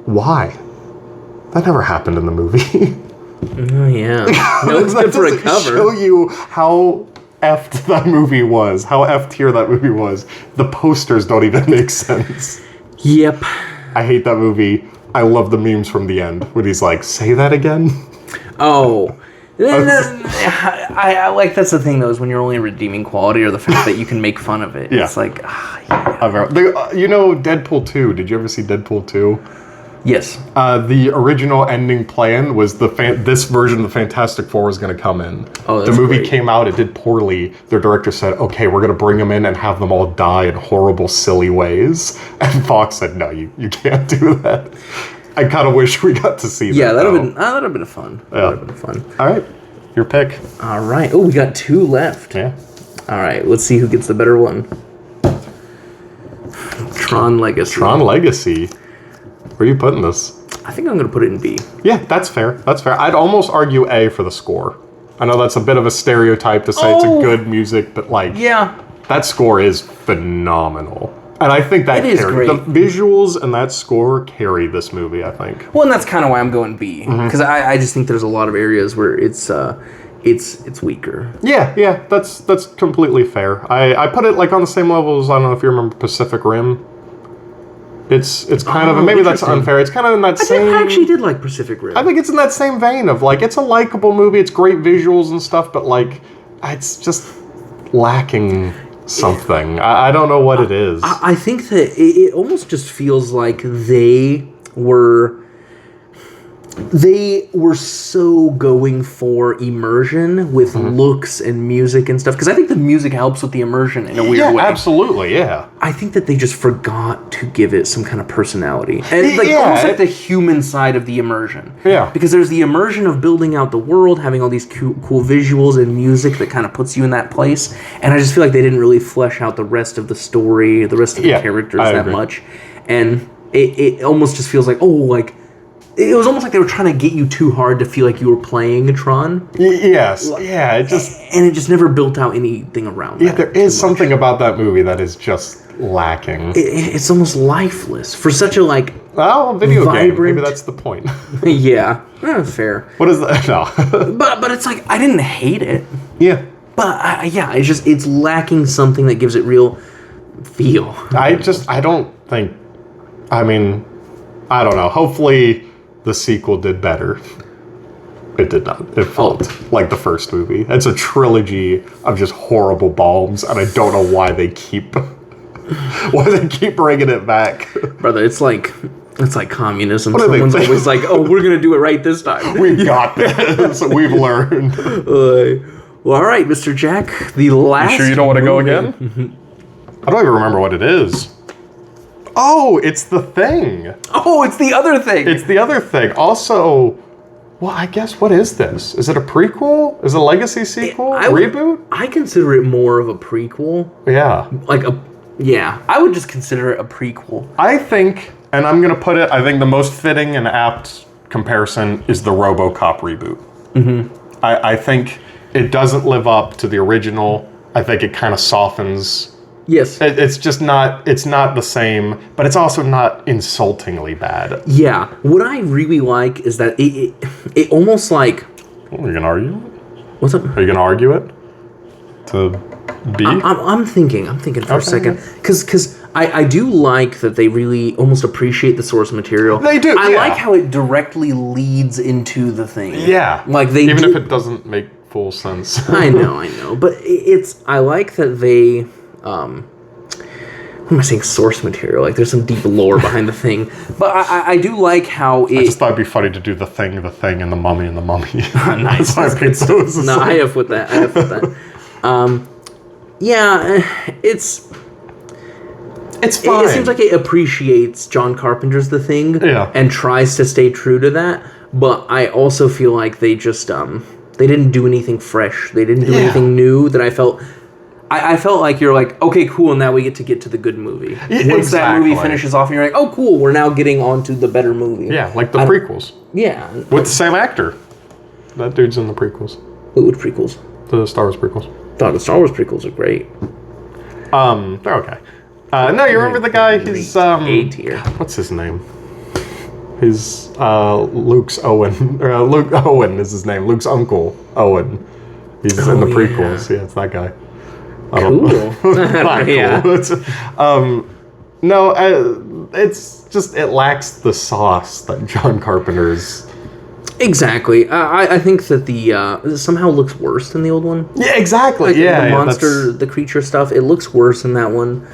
Why? That never happened in the movie. Oh, yeah. No, it's good for a cover. Show you how... effed that movie was, how F tier that movie was. The posters don't even make sense. Yep. I hate that movie. I love the memes from the end when he's like, say that again? Oh. I like, that's the thing though, is when you're only redeeming quality or the fact that you can make fun of it. Yeah. It's like, you know Deadpool 2, did you ever see Deadpool 2? Yes. The original ending plan was this version of the Fantastic Four was going to come in. Oh, that's the movie great. Came out, it did poorly. Their director said, okay, we're going to bring them in and have them all die in horrible, silly ways. And Fox said, no, you can't do that. I kind of wish we got to see that. Yeah, that'd have been fun. Yeah. That would have been fun. All right, your pick. All right. Oh, we got 2 left. Yeah. All right, let's see who gets the better one. Tron Legacy. Tron Legacy. Where are you putting this? I think I'm going to put it in B. Yeah, that's fair. That's fair. I'd almost argue A for the score. I know that's a bit of a stereotype to say it's a good music, but like, yeah, that score is phenomenal. And I think that is great. The visuals and that score carry this movie, I think. Well, and that's kind of why I'm going B, because I just think there's a lot of areas where it's weaker. Yeah, that's completely fair. I put it like on the same level as, I don't know if you remember Pacific Rim. It's kind of, maybe that's unfair. It's kind of in that same... I actually did like Pacific Rim. I think it's in that same vein of like, it's a likable movie, it's great visuals and stuff, but like, it's just lacking something. I don't know what it is. I think that it almost just feels like they were so going for immersion with looks and music and stuff, because I think the music helps with the immersion in a weird way. Absolutely, yeah. I think that they just forgot to give it some kind of personality, and like almost like the human side of the immersion. Yeah, because there's the immersion of building out the world, having all these cool visuals and music that kind of puts you in that place, and I just feel like they didn't really flesh out the rest of the story, the rest of the characters that much, and it almost just feels like, it was almost like they were trying to get you too hard to feel like you were playing a Tron. Yes. Yeah, it just never built out anything around that. Yeah, there is something about that movie that is just lacking. It's almost lifeless for such a video game. Maybe that's the point. Yeah, fair. What is that? No. but it's like, I didn't hate it. Yeah. But it's lacking something that gives it real feel. I don't think, I don't know. Hopefully the sequel did better. It did not. It felt like the first movie. It's a trilogy of just horrible bombs, and I don't know why they keep bringing it back. Brother, it's like communism. Someone's always like, "Oh, we're gonna do it right this time. We've got this. We've learned." Well, all right, Mr. Jack. The last. You sure you don't want to go again? I don't even remember what it is. Oh, it's The Thing. Oh, it's the other thing. It's the other thing. Also, Well, I guess, what is this? Is it a prequel? Is it a legacy sequel? Reboot? I consider it more of a prequel. Yeah. I would just consider it a prequel. I think, and I'm going to put it, I think the most fitting and apt comparison is the RoboCop reboot. Mm-hmm. I think it doesn't live up to the original. I think it kind of softens. Yes. It's just not, it's not the same, but it's also not insultingly bad. Yeah. What I really like is that it almost like... Are you going to argue it? What's up? Are you going to argue it? To be? I'm thinking for a second. Because I do like that they really almost appreciate the source material. They do, I like how it directly leads into the thing. Yeah. Like Even if it doesn't make full sense. I know. But I like that they... what am I saying? Source material. Like, there's some deep lore behind the thing. But I do like how it... I just thought it'd be funny to do the thing, and the mummy, and the mummy. Nice. That's why I picked those. No, I have with that. It's fine. It seems like it appreciates John Carpenter's The Thing. Yeah. And tries to stay true to that. But I also feel like they just... they didn't do anything fresh. They didn't do anything new that I felt... I felt like you're like, okay, cool, and now we get to the good movie. Once that movie finishes off, and you're like, oh, cool, we're now getting on to the better movie. Yeah, like the prequels. Yeah. With the same actor. That dude's in the prequels. What prequels? The Star Wars prequels. The Star Wars prequels are great. They're okay. No, you remember the guy? He's, A tier. What's his name? He's, Luke's Owen. Luke Owen is his name. Luke's uncle, Owen. He's in the prequels. Yeah, it's that guy. Cool. Yeah. Cool. No, it's just, it lacks the sauce that John Carpenter's. Exactly. I think that the somehow looks worse than the old one. Yeah, exactly. Like the monster, the creature stuff, it looks worse in that one.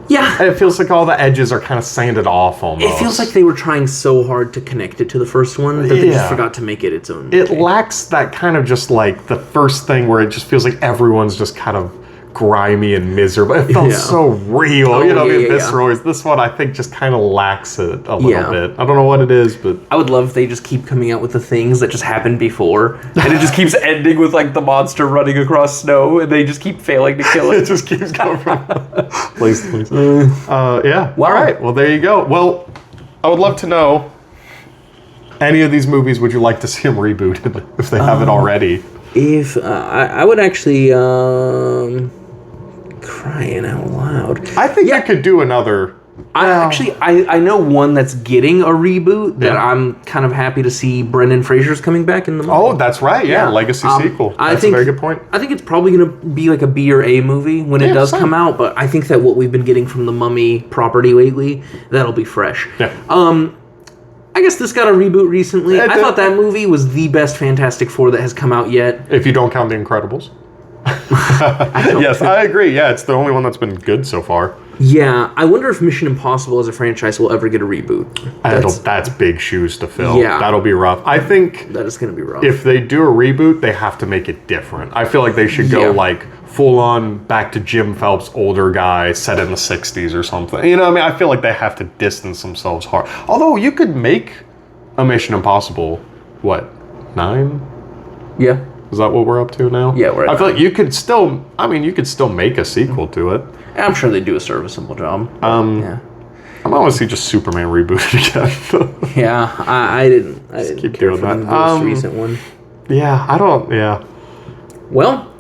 Yeah. It feels like all the edges are kind of sanded off almost. It feels like they were trying so hard to connect it to the first one that they just forgot to make it its own movie. It lacks that kind of just like the first thing where it just feels like everyone's just kind of grimy and miserable. It felt so real, visceral. This one, I think, just kind of lacks it a little bit. I don't know what it is, but I would love if they just keep coming out with the things that just happened before, and it just keeps ending with like the monster running across snow, and they just keep failing to kill it. It just keeps going from place to place. Yeah. Wow. All right. Well, there you go. Well, I would love to know, any of these movies would you like to see them rebooted if they haven't already? If I would actually. Crying out loud. I think you could do another. I know one that's getting a reboot that I'm kind of happy to see. Brendan Fraser's coming back in the movie. Oh, that's right. Yeah, legacy sequel. That's a very good point. I think it's probably going to be like a B or A movie when it does come out, but I think that what we've been getting from the Mummy property lately, that'll be fresh. Yeah. I guess this got a reboot recently. I thought that movie was the best Fantastic Four that has come out yet. If you don't count The Incredibles. Yes, I agree. Yeah, it's the only one that's been good so far. Yeah, I wonder if Mission Impossible as a franchise will ever get a reboot. That's big shoes to fill. Yeah. That'll be rough. I think that is going to be rough. If they do a reboot, they have to make it different. I feel like they should go like full on back to Jim Phelps, older guy, set in the 60s or something. You know what I mean? I feel like they have to distance themselves hard. Although you could make a Mission Impossible, 9? Yeah. Is that what we're up to now? Yeah, we're at I feel like you could still make a sequel to it. I'm sure they do a serviceable job. Yeah. I want to see just Superman rebooted again. Yeah, I didn't keep care doing for that. the most recent one. Yeah, I don't. Yeah. Well,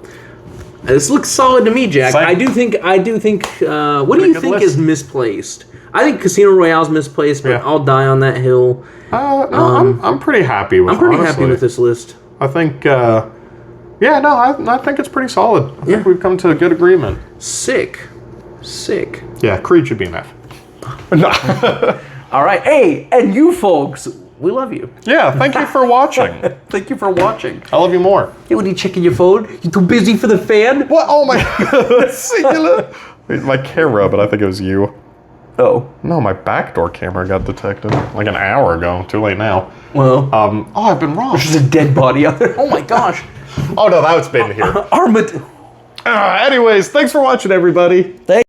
this looks solid to me, Jack. Same. I do think. What do you think is misplaced? I think Casino Royale's misplaced, but I'll die on that hill. No, I'm pretty happy with. Happy with this list. I think. I think it's pretty solid. I think we've come to a good agreement. Sick. Yeah, Creed should be an F. No. All right. Hey, and you folks, we love you. Yeah, thank you for watching. Thank you for watching. I love you more. Hey, what are you checking your phone? You too busy for the fan? What? Oh my God. Singular. My camera, but I think it was you. Oh. No, my backdoor camera got detected like an hour ago. Too late now. Well. I've been wrong. There's a dead body out there. Oh my gosh. Oh no, that's been here. Anyways, thanks for watching, everybody. Thanks.